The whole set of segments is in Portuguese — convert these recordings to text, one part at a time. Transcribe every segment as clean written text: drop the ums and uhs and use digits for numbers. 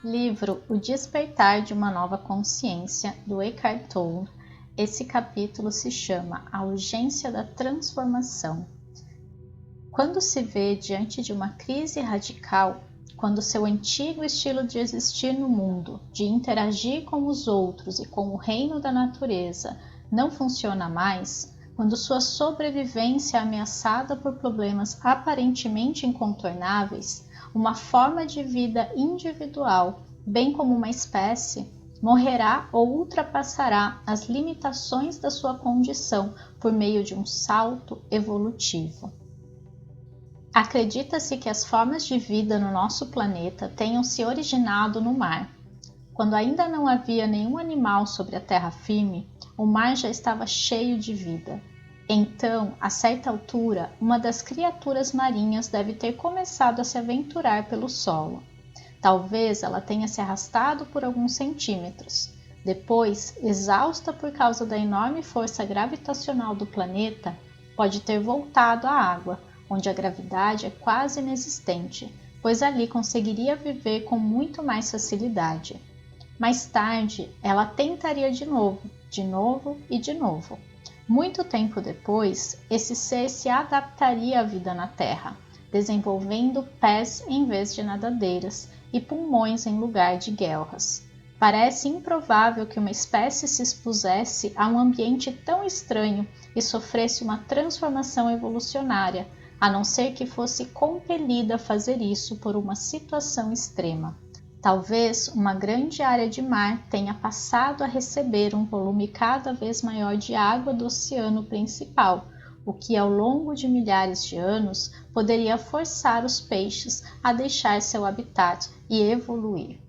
Livro O Despertar de uma Nova Consciência, do Eckhart Tolle. Esse capítulo se chama A Urgência da Transformação. Quando se vê diante de uma crise radical, quando seu antigo estilo de existir no mundo, de interagir com os outros e com o reino da natureza, não funciona mais, quando sua sobrevivência é ameaçada por problemas aparentemente incontornáveis, uma forma de vida individual, bem como uma espécie, morrerá ou ultrapassará as limitações da sua condição por meio de um salto evolutivo. Acredita-se que as formas de vida no nosso planeta tenham se originado no mar. Quando ainda não havia nenhum animal sobre a terra firme, o mar já estava cheio de vida. Então, a certa altura, uma das criaturas marinhas deve ter começado a se aventurar pelo solo. Talvez ela tenha se arrastado por alguns centímetros. Depois, exausta por causa da enorme força gravitacional do planeta, pode ter voltado à água, onde a gravidade é quase inexistente, pois ali conseguiria viver com muito mais facilidade. Mais tarde, ela tentaria de novo e de novo. Muito tempo depois, esse ser se adaptaria à vida na Terra, desenvolvendo pés em vez de nadadeiras e pulmões em lugar de guelras. Parece improvável que uma espécie se expusesse a um ambiente tão estranho e sofresse uma transformação evolucionária, a não ser que fosse compelida a fazer isso por uma situação extrema. Talvez uma grande área de mar tenha passado a receber um volume cada vez maior de água do oceano principal, o que ao longo de milhares de anos poderia forçar os peixes a deixar seu habitat e evoluir.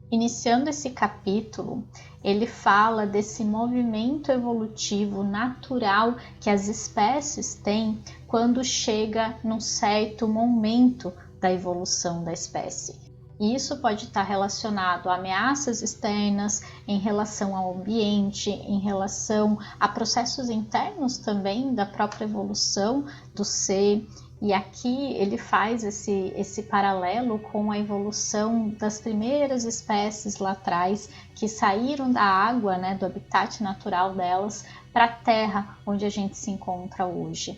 Iniciando esse capítulo, ele fala desse movimento evolutivo natural que as espécies têm quando chega num certo momento da evolução da espécie. E isso pode estar relacionado a ameaças externas, em relação ao ambiente, em relação a processos internos também da própria evolução do ser. E aqui ele faz esse paralelo com a evolução das primeiras espécies lá atrás que saíram da água, né, do habitat natural delas, para a Terra, onde a gente se encontra hoje.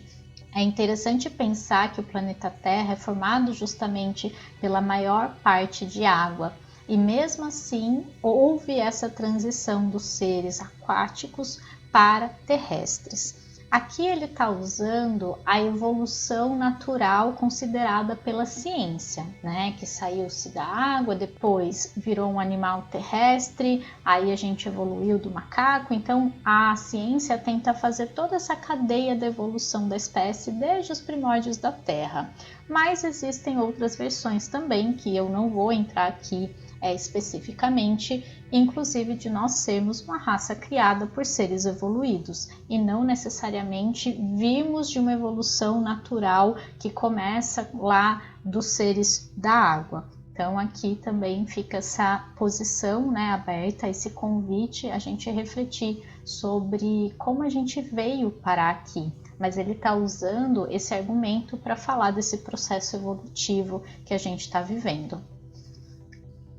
É interessante pensar que o planeta Terra é formado justamente pela maior parte de água, e mesmo assim houve essa transição dos seres aquáticos para terrestres. Aqui ele está usando a evolução natural considerada pela ciência, né? Que saiu-se da água, depois virou um animal terrestre, aí a gente evoluiu do macaco. Então a ciência tenta fazer toda essa cadeia da evolução da espécie desde os primórdios da Terra. Mas existem outras versões também que eu não vou entrar aqui especificamente, inclusive de nós sermos uma raça criada por seres evoluídos e não necessariamente vimos de uma evolução natural que começa lá dos seres da água. Então aqui também fica essa posição, né, aberta, esse convite a gente refletir sobre como a gente veio parar aqui. Mas ele está usando esse argumento para falar desse processo evolutivo que a gente está vivendo.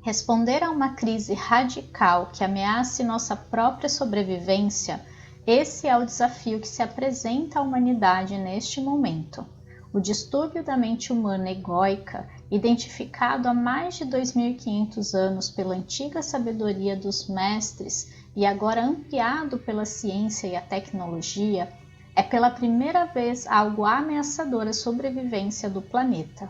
Responder a uma crise radical que ameace nossa própria sobrevivência, esse é o desafio que se apresenta à humanidade neste momento. O distúrbio da mente humana egóica, identificado há mais de 2.500 anos pela antiga sabedoria dos mestres e agora ampliado pela ciência e a tecnologia, é pela primeira vez algo ameaçador à sobrevivência do planeta.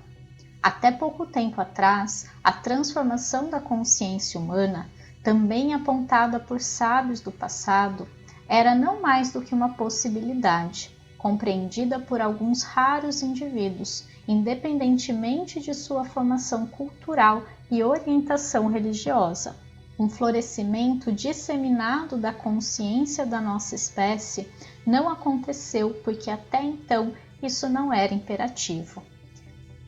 Até pouco tempo atrás, a transformação da consciência humana, também apontada por sábios do passado, era não mais do que uma possibilidade, compreendida por alguns raros indivíduos, independentemente de sua formação cultural e orientação religiosa. Um florescimento disseminado da consciência da nossa espécie não aconteceu porque até então isso não era imperativo.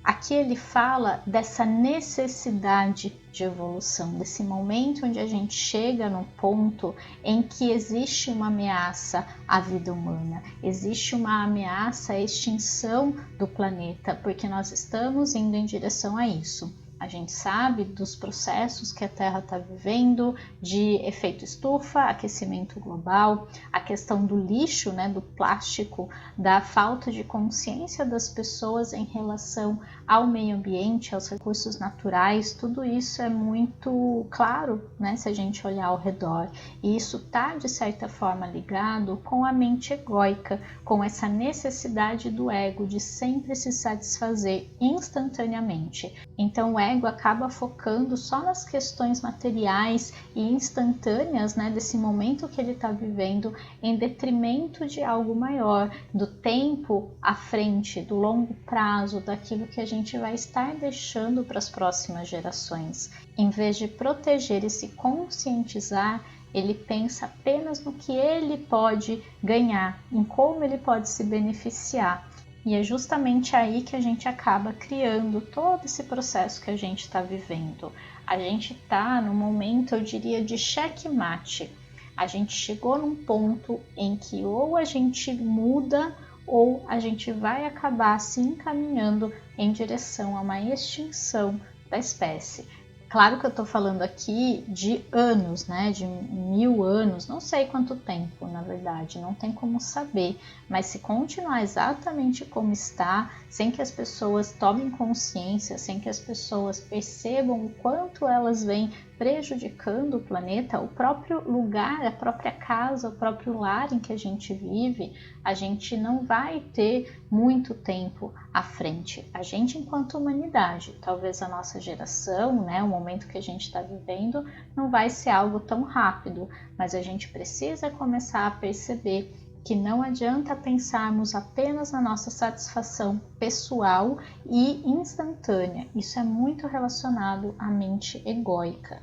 Aqui ele fala dessa necessidade de evolução, desse momento onde a gente chega num ponto em que existe uma ameaça à vida humana, existe uma ameaça à extinção do planeta, porque nós estamos indo em direção a isso. A gente sabe dos processos que a Terra está vivendo, de efeito estufa, aquecimento global, a questão do lixo, né, do plástico, da falta de consciência das pessoas em relação ao meio ambiente, aos recursos naturais. Tudo isso é muito claro, né, se a gente olhar ao redor. E isso está, de certa forma, ligado com a mente egóica, com essa necessidade do ego de sempre se satisfazer instantaneamente. Então o ego acaba focando só nas questões materiais e instantâneas, né, desse momento que ele está vivendo, em detrimento de algo maior, do tempo à frente, do longo prazo, daquilo que a gente vai estar deixando para as próximas gerações. Em vez de proteger e se conscientizar, ele pensa apenas no que ele pode ganhar, em como ele pode se beneficiar. E é justamente aí que a gente acaba criando todo esse processo que a gente está vivendo. A gente está num momento, eu diria, de checkmate. A gente chegou num ponto em que ou a gente muda ou a gente vai acabar se encaminhando em direção a uma extinção da espécie. Claro que eu estou falando aqui de anos, né, de 1000 anos, não sei quanto tempo, na verdade, não tem como saber, mas se continuar exatamente como está, sem que as pessoas tomem consciência, sem que as pessoas percebam o quanto elas vêm prejudicando o planeta, o próprio lugar, a própria casa, o próprio lar em que a gente vive, a gente não vai ter muito tempo à frente. A gente, enquanto humanidade, talvez a nossa geração, né, o momento que a gente está vivendo, não vai ser algo tão rápido, mas a gente precisa começar a perceber que não adianta pensarmos apenas na nossa satisfação pessoal e instantânea. Isso é muito relacionado à mente egóica.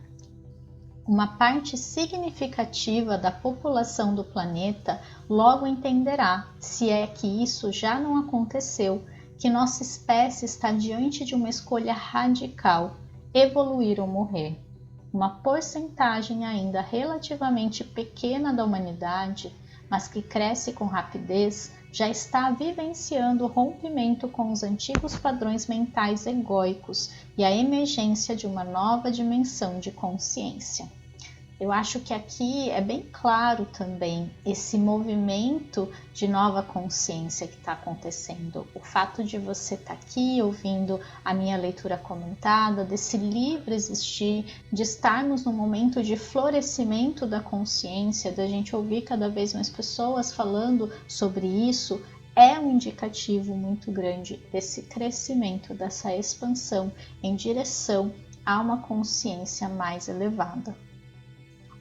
Uma parte significativa da população do planeta logo entenderá, se é que isso já não aconteceu, que nossa espécie está diante de uma escolha radical: evoluir ou morrer. Uma porcentagem ainda relativamente pequena da humanidade, mas que cresce com rapidez, já está vivenciando o rompimento com os antigos padrões mentais egóicos e a emergência de uma nova dimensão de consciência. Eu acho que aqui é bem claro também esse movimento de nova consciência que está acontecendo. O fato de você estar aqui ouvindo a minha leitura comentada, desse livro existir, de estarmos num momento de florescimento da consciência, da gente ouvir cada vez mais pessoas falando sobre isso, é um indicativo muito grande desse crescimento, dessa expansão em direção a uma consciência mais elevada.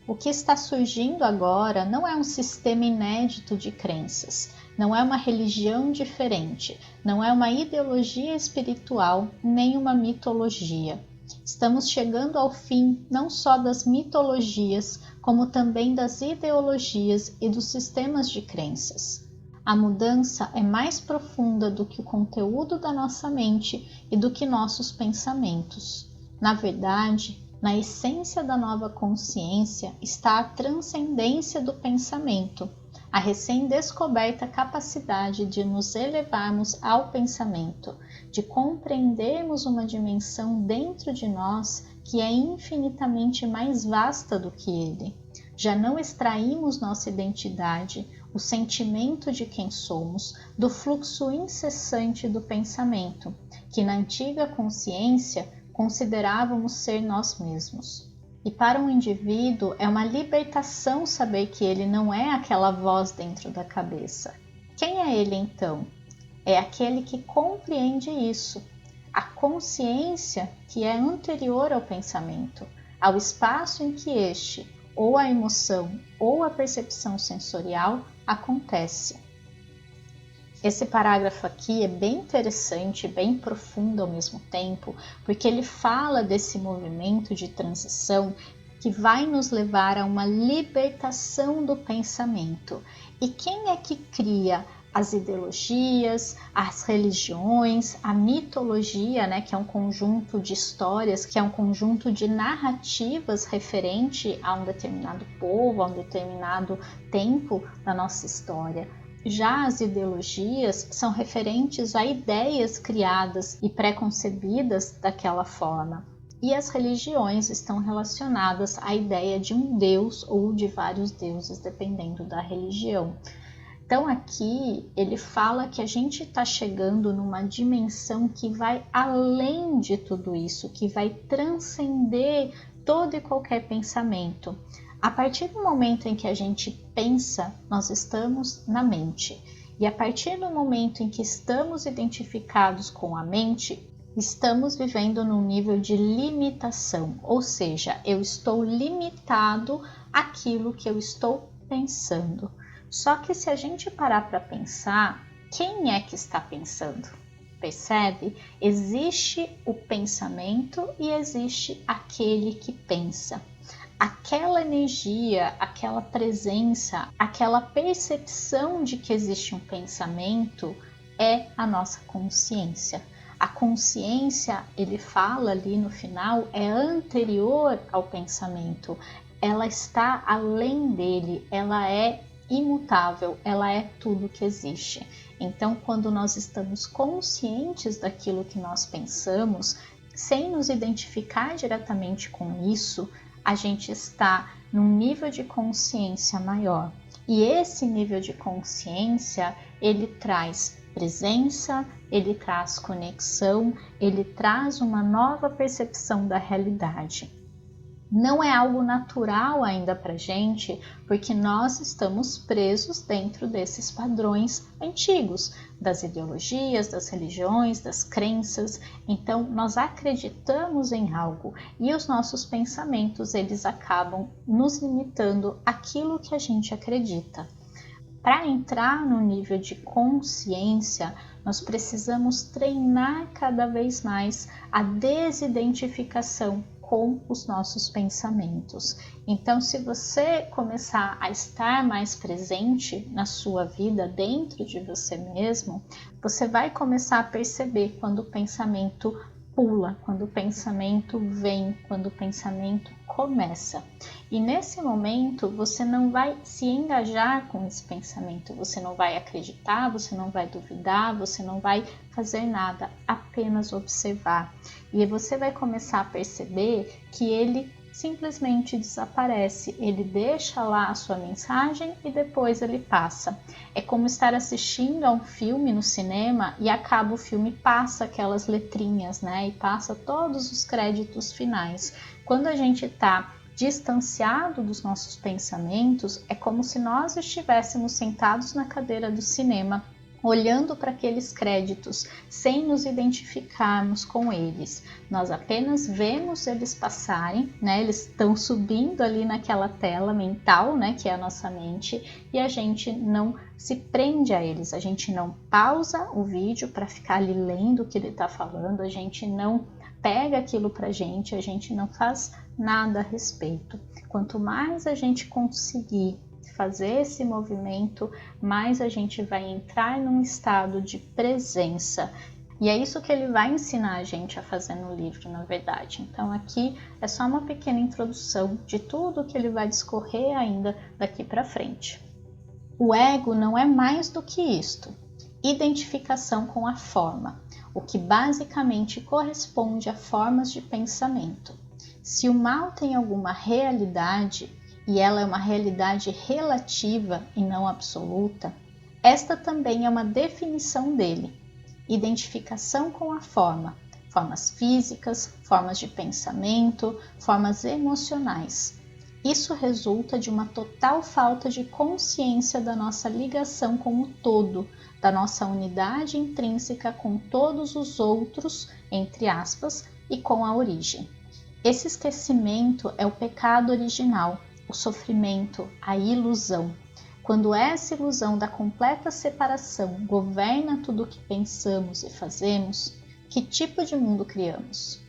O que está surgindo agora não é um sistema inédito de crenças, não é uma religião diferente, não é uma ideologia espiritual, nem uma mitologia. Estamos chegando ao fim não só das mitologias, como também das ideologias e dos sistemas de crenças. A mudança é mais profunda do que o conteúdo da nossa mente e do que nossos pensamentos. Na verdade, na essência da nova consciência está a transcendência do pensamento, a recém-descoberta capacidade de nos elevarmos ao pensamento, de compreendermos uma dimensão dentro de nós que é infinitamente mais vasta do que ele. Já não extraímos nossa identidade, o sentimento de quem somos, do fluxo incessante do pensamento, que na antiga consciência considerávamos ser nós mesmos. E para um indivíduo é uma libertação saber que ele não é aquela voz dentro da cabeça. Quem é ele então? É aquele que compreende isso, a consciência que é anterior ao pensamento, ao espaço em que este, ou a emoção, ou a percepção sensorial acontece. Esse parágrafo aqui é bem interessante, bem profundo ao mesmo tempo, porque ele fala desse movimento de transição que vai nos levar a uma libertação do pensamento. E quem é que cria as ideologias, as religiões, a mitologia, né, que é um conjunto de histórias, que é um conjunto de narrativas referente a um determinado povo, a um determinado tempo da nossa história? Já as ideologias são referentes a ideias criadas e pré-concebidas daquela forma. E as religiões estão relacionadas à ideia de um deus ou de vários deuses, dependendo da religião. Então aqui ele fala que a gente está chegando numa dimensão que vai além de tudo isso, que vai transcender todo e qualquer pensamento. A partir do momento em que a gente pensa, nós estamos na mente. E a partir do momento em que estamos identificados com a mente, estamos vivendo num nível de limitação. Ou seja, eu estou limitado àquilo que eu estou pensando. Só que se a gente parar para pensar, quem é que está pensando? Percebe? Existe o pensamento e existe aquele que pensa. Aquela energia, aquela presença, aquela percepção de que existe um pensamento é a nossa consciência. A consciência, ele fala ali no final, é anterior ao pensamento. Ela está além dele, ela é imutável, ela é tudo que existe. Então, quando nós estamos conscientes daquilo que nós pensamos, sem nos identificar diretamente com isso, a gente está num nível de consciência maior. E esse nível de consciência, ele traz presença, ele traz conexão, ele traz uma nova percepção da realidade. Não é algo natural ainda para a gente, porque nós estamos presos dentro desses padrões antigos, das ideologias, das religiões, das crenças. Então, nós acreditamos em algo e os nossos pensamentos, eles acabam nos limitando àquilo que a gente acredita. Para entrar no nível de consciência, nós precisamos treinar cada vez mais a desidentificação com os nossos pensamentos. Então, se você começar a estar mais presente na sua vida, dentro de você mesmo, você vai começar a perceber quando o pensamento pula, quando o pensamento vem, quando o pensamento começa. E nesse momento você não vai se engajar com esse pensamento, você não vai acreditar, você não vai duvidar, você não vai fazer nada, apenas observar. E você vai começar a perceber que ele simplesmente desaparece, ele deixa lá a sua mensagem e depois ele passa. É como estar assistindo a um filme no cinema e acaba o filme, passa aquelas letrinhas, né? E passa todos os créditos finais. Quando a gente está distanciado dos nossos pensamentos, é como se nós estivéssemos sentados na cadeira do cinema, olhando para aqueles créditos, sem nos identificarmos com eles. Nós apenas vemos eles passarem, né? Eles estão subindo ali naquela tela mental, né? Que é a nossa mente, e a gente não se prende a eles, a gente não pausa o vídeo para ficar ali lendo o que ele está falando, a gente não pega aquilo para a gente não faz nada a respeito. Quanto mais a gente conseguir fazer esse movimento, mais a gente vai entrar num estado de presença. E é isso que ele vai ensinar a gente a fazer no livro, na verdade. Então aqui é só uma pequena introdução de tudo que ele vai discorrer ainda daqui para frente. O ego não é mais do que isto: identificação com a forma, o que basicamente corresponde a formas de pensamento. Se o mal tem alguma realidade, e ela é uma realidade relativa e não absoluta, esta também é uma definição dele: identificação com a forma, formas físicas, formas de pensamento, formas emocionais. Isso resulta de uma total falta de consciência da nossa ligação com o todo, da nossa unidade intrínseca com todos os outros, entre aspas, e com a origem. Esse esquecimento é o pecado original, o sofrimento, a ilusão. Quando essa ilusão da completa separação governa tudo o que pensamos e fazemos, que tipo de mundo criamos?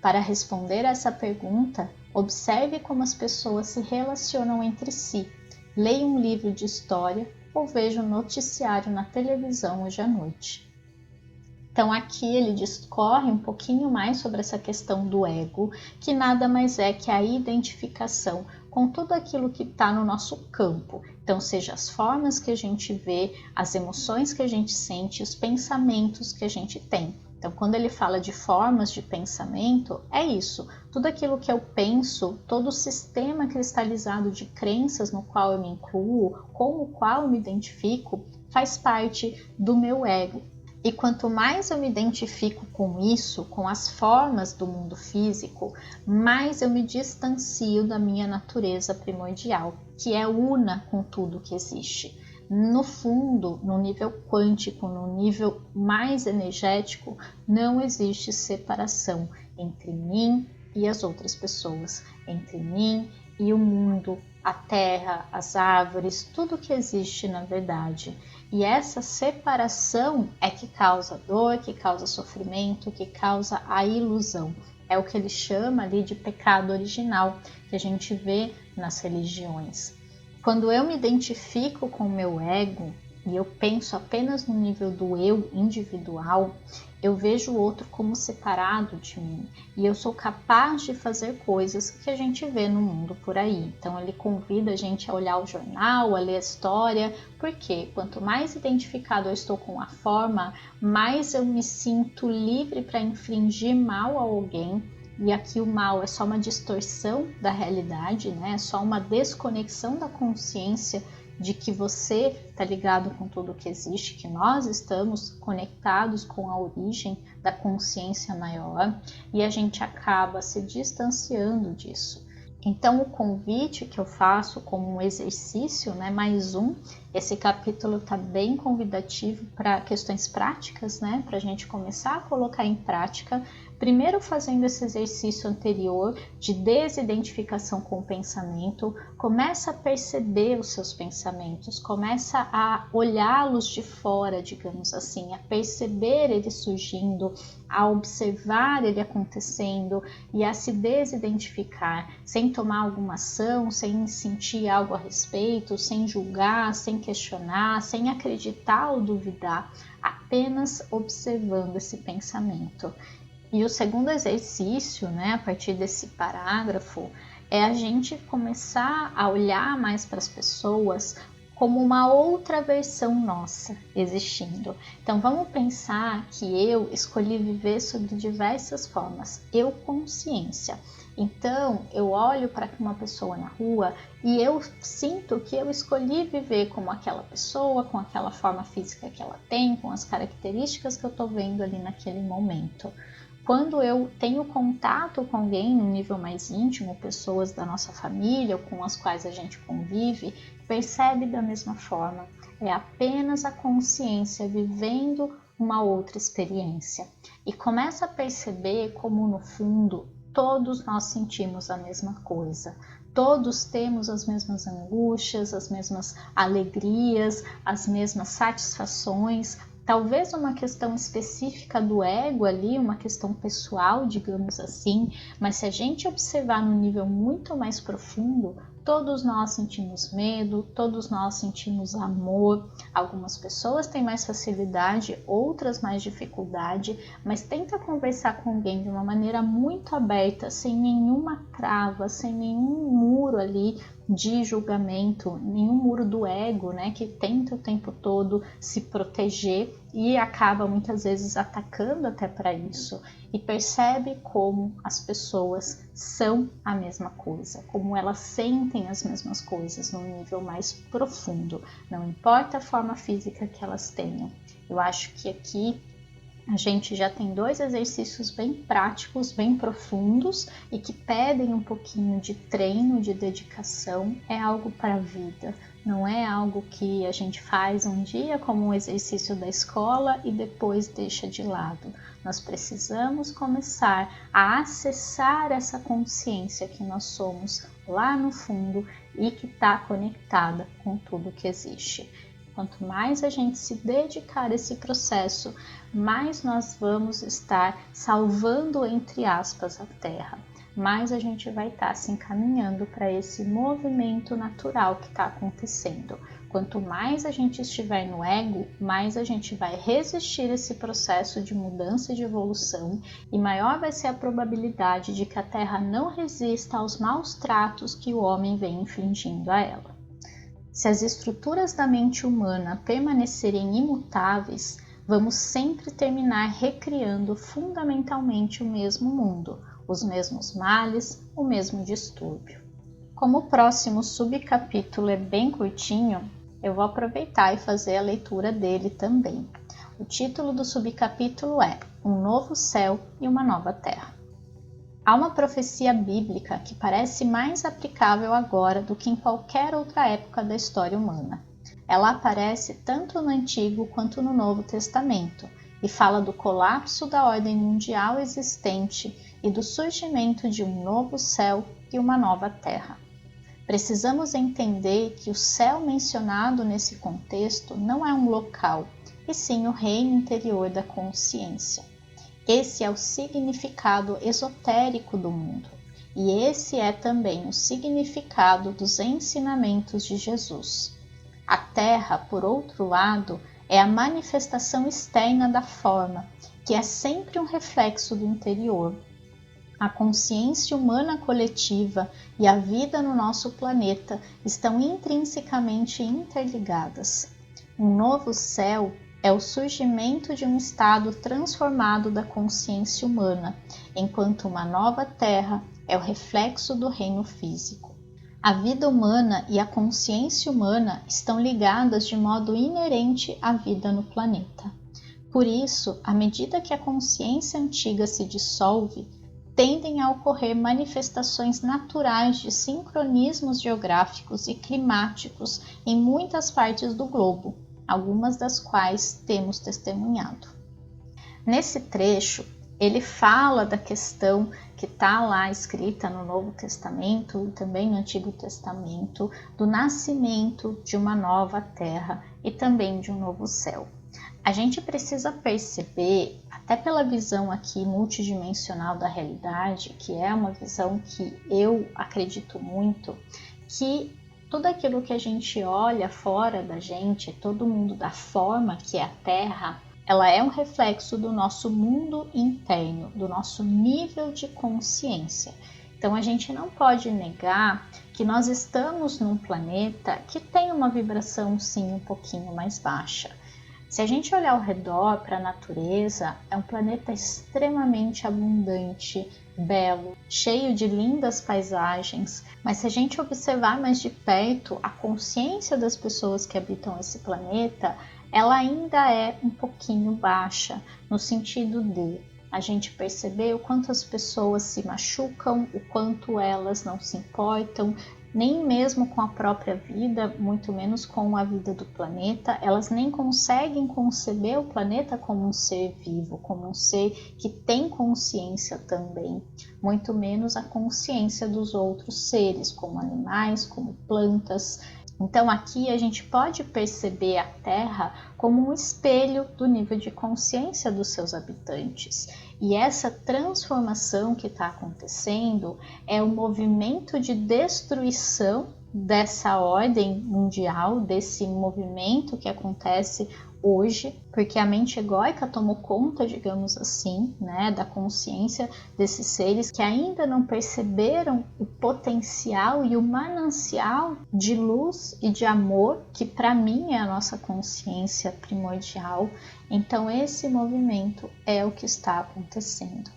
Para responder a essa pergunta, observe como as pessoas se relacionam entre si, leia um livro de história ou veja um noticiário na televisão hoje à noite. Então aqui ele discorre um pouquinho mais sobre essa questão do ego, que nada mais é que a identificação com tudo aquilo que está no nosso campo. Então, seja as formas que a gente vê, as emoções que a gente sente, os pensamentos que a gente tem. Então, quando ele fala de formas de pensamento, é isso. Tudo aquilo que eu penso, todo o sistema cristalizado de crenças no qual eu me incluo, com o qual eu me identifico, faz parte do meu ego. E quanto mais eu me identifico com isso, com as formas do mundo físico, mais eu me distancio da minha natureza primordial, que é una com tudo que existe. No fundo, no nível quântico, no nível mais energético, não existe separação entre mim e as outras pessoas, entre mim e o mundo, a terra, as árvores, tudo que existe na verdade. E essa separação é que causa dor, que causa sofrimento, que causa a ilusão. É o que ele chama ali de pecado original, que a gente vê nas religiões. Quando eu me identifico com o meu ego e eu penso apenas no nível do eu individual, eu vejo o outro como separado de mim e eu sou capaz de fazer coisas que a gente vê no mundo por aí. Então ele convida a gente a olhar o jornal, a ler a história, porque quanto mais identificado eu estou com a forma, mais eu me sinto livre para infligir mal a alguém. E aqui o mal é só uma distorção da realidade, né? É só uma desconexão da consciência de que você está ligado com tudo que existe, que nós estamos conectados com a origem da consciência maior e a gente acaba se distanciando disso. Então o convite que eu faço como um exercício, né, mais um, esse capítulo está bem convidativo para questões práticas, né, para a gente começar a colocar em prática. Primeiro fazendo esse exercício anterior de desidentificação com o pensamento, começa a perceber os seus pensamentos, começa a olhá-los de fora, digamos assim, a perceber ele surgindo, a observar ele acontecendo e a se desidentificar, sem tomar alguma ação, sem sentir algo a respeito, sem julgar, sem questionar, sem acreditar ou duvidar, apenas observando esse pensamento. E o segundo exercício, né, a partir desse parágrafo, é a gente começar a olhar mais para as pessoas como uma outra versão nossa existindo. Então vamos pensar que eu escolhi viver sob diversas formas, eu consciência. Então eu olho para uma pessoa na rua e eu sinto que eu escolhi viver como aquela pessoa, com aquela forma física que ela tem, com as características que eu estou vendo ali naquele momento. Quando eu tenho contato com alguém no nível mais íntimo, pessoas da nossa família ou com as quais a gente convive, percebe da mesma forma. É apenas a consciência vivendo uma outra experiência. E começa a perceber como no fundo todos nós sentimos a mesma coisa. Todos temos as mesmas angústias, as mesmas alegrias, as mesmas satisfações. Talvez uma questão específica do ego ali, uma questão pessoal, digamos assim, mas se a gente observar no nível muito mais profundo, todos nós sentimos medo, todos nós sentimos amor. Algumas pessoas têm mais facilidade, outras mais dificuldade, mas tenta conversar com alguém de uma maneira muito aberta, sem nenhuma trava, sem nenhum muro ali de julgamento, nenhum muro do ego, né, que tenta o tempo todo se proteger e acaba muitas vezes atacando até para isso, e percebe como as pessoas são a mesma coisa, como elas sentem as mesmas coisas no nível mais profundo, não importa a forma física que elas tenham. Eu acho que aqui a gente já tem dois exercícios bem práticos, bem profundos e que pedem um pouquinho de treino, de dedicação. É algo para a vida, não é algo que a gente faz um dia como um exercício da escola e depois deixa de lado. Nós precisamos começar a acessar essa consciência que nós somos lá no fundo e que está conectada com tudo que existe. Quanto mais a gente se dedicar a esse processo, mais nós vamos estar salvando, entre aspas, a Terra. Mais a gente vai estar se encaminhando para esse movimento natural que está acontecendo. Quanto mais a gente estiver no ego, mais a gente vai resistir a esse processo de mudança e de evolução, e maior vai ser a probabilidade de que a Terra não resista aos maus tratos que o homem vem infligindo a ela. Se as estruturas da mente humana permanecerem imutáveis, vamos sempre terminar recriando fundamentalmente o mesmo mundo, os mesmos males, o mesmo distúrbio. Como o próximo subcapítulo é bem curtinho, eu vou aproveitar e fazer a leitura dele também. O título do subcapítulo é Um Novo Céu e uma Nova Terra. Há uma profecia bíblica que parece mais aplicável agora do que em qualquer outra época da história humana. Ela aparece tanto no Antigo quanto no Novo Testamento e fala do colapso da ordem mundial existente e do surgimento de um novo céu e uma nova terra. Precisamos entender que o céu mencionado nesse contexto não é um local, e sim o reino interior da consciência. Esse é o significado esotérico do mundo, e esse é também o significado dos ensinamentos de Jesus. A Terra, por outro lado, é a manifestação externa da forma, que é sempre um reflexo do interior. A consciência humana coletiva e a vida no nosso planeta estão intrinsecamente interligadas. Um novo céu é o surgimento de um estado transformado da consciência humana, enquanto uma nova terra é o reflexo do reino físico. A vida humana e a consciência humana estão ligadas de modo inerente à vida no planeta. Por isso, à medida que a consciência antiga se dissolve, tendem a ocorrer manifestações naturais de sincronismos geográficos e climáticos em muitas partes do globo, algumas das quais temos testemunhado. Nesse trecho, ele fala da questão que está lá escrita no Novo Testamento e também no Antigo Testamento, do nascimento de uma nova terra e também de um novo céu. A gente precisa perceber, até pela visão aqui multidimensional da realidade, que é uma visão que eu acredito muito, que tudo aquilo que a gente olha fora da gente, todo mundo da forma que é a Terra, ela é um reflexo do nosso mundo interno, do nosso nível de consciência. Então a gente não pode negar que nós estamos num planeta que tem uma vibração sim um pouquinho mais baixa. Se a gente olhar ao redor para a natureza, é um planeta extremamente abundante, belo, cheio de lindas paisagens, mas se a gente observar mais de perto, a consciência das pessoas que habitam esse planeta, ela ainda é um pouquinho baixa, no sentido de a gente perceber o quanto as pessoas se machucam, o quanto elas não se importam, nem mesmo com a própria vida, muito menos com a vida do planeta. Elas nem conseguem conceber o planeta como um ser vivo, como um ser que tem consciência também, muito menos a consciência dos outros seres, como animais, como plantas. Então aqui a gente pode perceber a Terra como um espelho do nível de consciência dos seus habitantes. E essa transformação que está acontecendo é um movimento de destruição dessa ordem mundial, desse movimento que acontece hoje, porque a mente egóica tomou conta, digamos assim, né, da consciência desses seres que ainda não perceberam o potencial e o manancial de luz e de amor que para mim é a nossa consciência primordial. Então esse movimento é o que está acontecendo.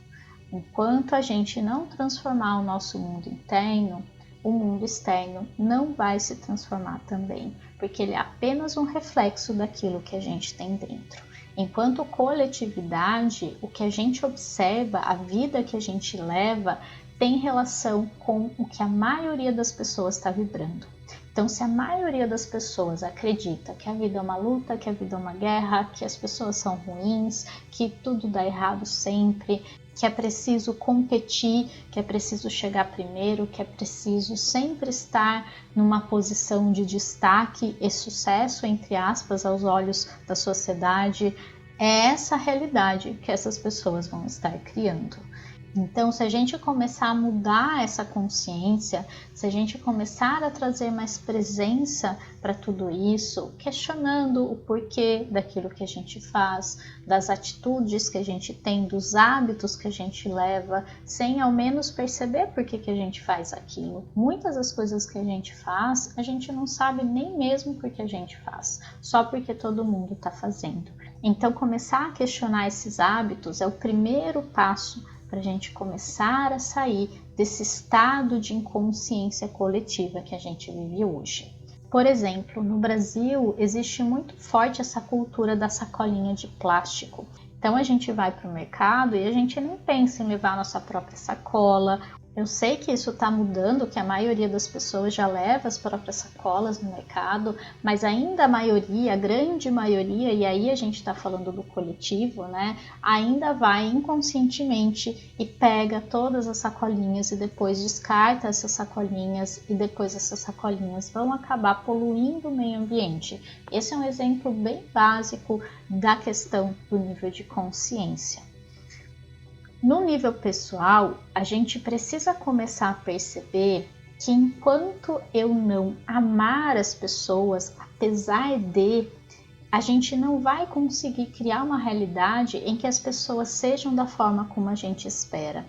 Enquanto a gente não transformar o nosso mundo interno, o mundo externo não vai se transformar também, porque ele é apenas um reflexo daquilo que a gente tem dentro. Enquanto coletividade, o que a gente observa, a vida que a gente leva, tem relação com o que a maioria das pessoas está vibrando. Então, se a maioria das pessoas acredita que a vida é uma luta, que a vida é uma guerra, que as pessoas são ruins, que tudo dá errado sempre, que é preciso competir, que é preciso chegar primeiro, que é preciso sempre estar numa posição de destaque e sucesso, entre aspas, aos olhos da sociedade, é essa a realidade que essas pessoas vão estar criando. Então, se a gente começar a mudar essa consciência, se a gente começar a trazer mais presença para tudo isso, questionando o porquê daquilo que a gente faz, das atitudes que a gente tem, dos hábitos que a gente leva, sem ao menos perceber por que a gente faz aquilo. Muitas das coisas que a gente faz, a gente não sabe nem mesmo por que a gente faz, só porque todo mundo está fazendo. Então, começar a questionar esses hábitos é o primeiro passo para a gente começar a sair desse estado de inconsciência coletiva que a gente vive hoje. Por exemplo, no Brasil existe muito forte essa cultura da sacolinha de plástico. Então a gente vai para o mercado e a gente nem pensa em levar a nossa própria sacola. Eu sei que isso está mudando, que a maioria das pessoas já leva as próprias sacolas no mercado, mas ainda a maioria, a grande maioria, e aí a gente está falando do coletivo, né? Ainda vai inconscientemente e pega todas as sacolinhas e depois descarta essas sacolinhas e depois essas sacolinhas vão acabar poluindo o meio ambiente. Esse é um exemplo bem básico da questão do nível de consciência. No nível pessoal, a gente precisa começar a perceber que enquanto eu não amar as pessoas, apesar de, a gente não vai conseguir criar uma realidade em que as pessoas sejam da forma como a gente espera.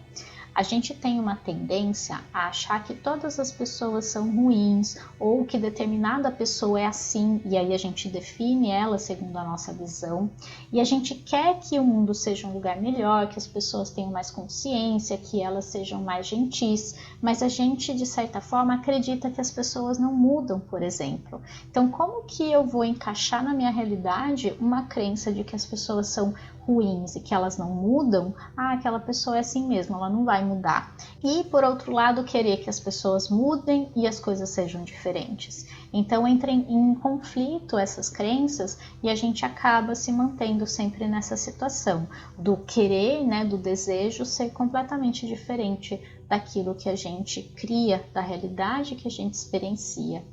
A gente tem uma tendência a achar que todas as pessoas são ruins ou que determinada pessoa é assim e aí a gente define ela segundo a nossa visão e a gente quer que o mundo seja um lugar melhor, que as pessoas tenham mais consciência, que elas sejam mais gentis, mas a gente de certa forma acredita que as pessoas não mudam, por exemplo. Então como que eu vou encaixar na minha realidade uma crença de que as pessoas são ruins e que elas não mudam? Aquela pessoa é assim mesmo, ela não vai mudar. E por outro lado, querer que as pessoas mudem e as coisas sejam diferentes. Então entrem em conflito essas crenças e a gente acaba se mantendo sempre nessa situação do querer, né, do desejo ser completamente diferente daquilo que a gente cria, da realidade que a gente experiencia.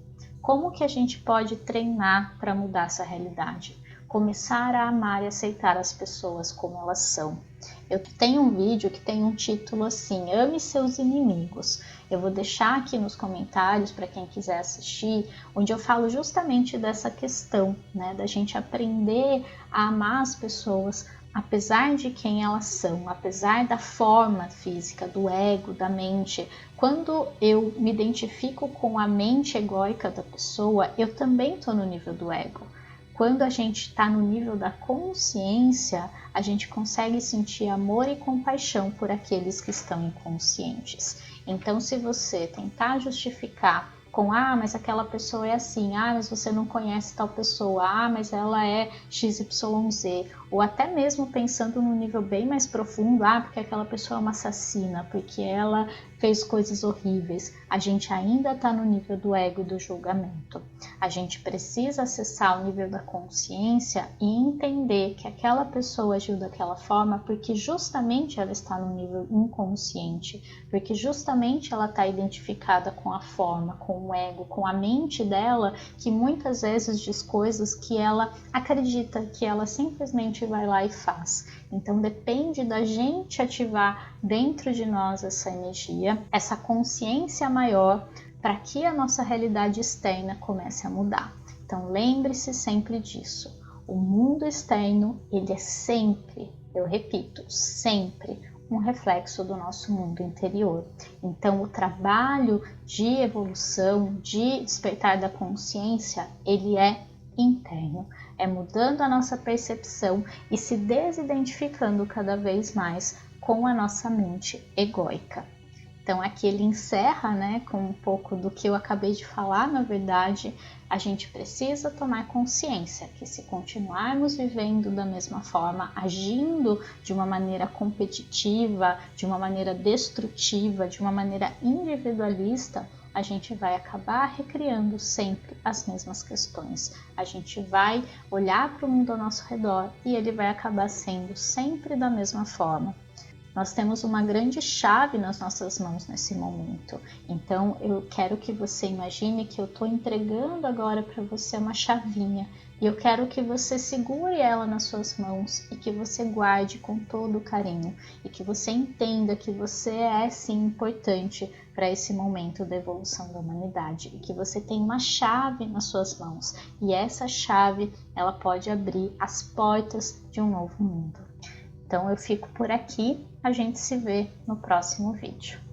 Como que a gente pode treinar para mudar essa realidade? Começar a amar e aceitar as pessoas como elas são. Eu tenho um vídeo que tem um título assim, Ame Seus Inimigos. Eu vou deixar aqui nos comentários para quem quiser assistir, onde eu falo justamente dessa questão, né, da gente aprender a amar as pessoas, apesar de quem elas são, apesar da forma física, do ego, da mente. Quando eu me identifico com a mente egóica da pessoa, eu também estou no nível do ego. Quando a gente está no nível da consciência, a gente consegue sentir amor e compaixão por aqueles que estão inconscientes. Então, se você tentar justificar com mas aquela pessoa é assim, mas você não conhece tal pessoa, mas ela é XYZ, ou até mesmo pensando num nível bem mais profundo, porque aquela pessoa é uma assassina, porque ela fez coisas horríveis, a gente ainda está no nível do ego e do julgamento. A gente precisa acessar o nível da consciência e entender que aquela pessoa agiu daquela forma porque justamente ela está no nível inconsciente, porque justamente ela está identificada com a forma, com o ego, com a mente dela, que muitas vezes diz coisas que ela acredita, que ela simplesmente vai lá e faz. Então depende da gente ativar dentro de nós essa energia, essa consciência maior, para que a nossa realidade externa comece a mudar. Então lembre-se sempre disso. O mundo externo, ele é sempre, eu repito, sempre um reflexo do nosso mundo interior. Então o trabalho de evolução, de despertar da consciência, ele é interno. É mudando a nossa percepção e se desidentificando cada vez mais com a nossa mente egóica. Então aqui ele encerra, né, com um pouco do que eu acabei de falar. Na verdade, a gente precisa tomar consciência que se continuarmos vivendo da mesma forma, agindo de uma maneira competitiva, de uma maneira destrutiva, de uma maneira individualista, a gente vai acabar recriando sempre as mesmas questões. A gente vai olhar para o mundo ao nosso redor e ele vai acabar sendo sempre da mesma forma. Nós temos uma grande chave nas nossas mãos nesse momento. Então eu quero que você imagine que eu estou entregando agora para você uma chavinha e eu quero que você segure ela nas suas mãos e que você guarde com todo o carinho e que você entenda que você é sim importante para esse momento da evolução da humanidade e que você tem uma chave nas suas mãos e essa chave ela pode abrir as portas de um novo mundo. Então eu fico por aqui, a gente se vê no próximo vídeo.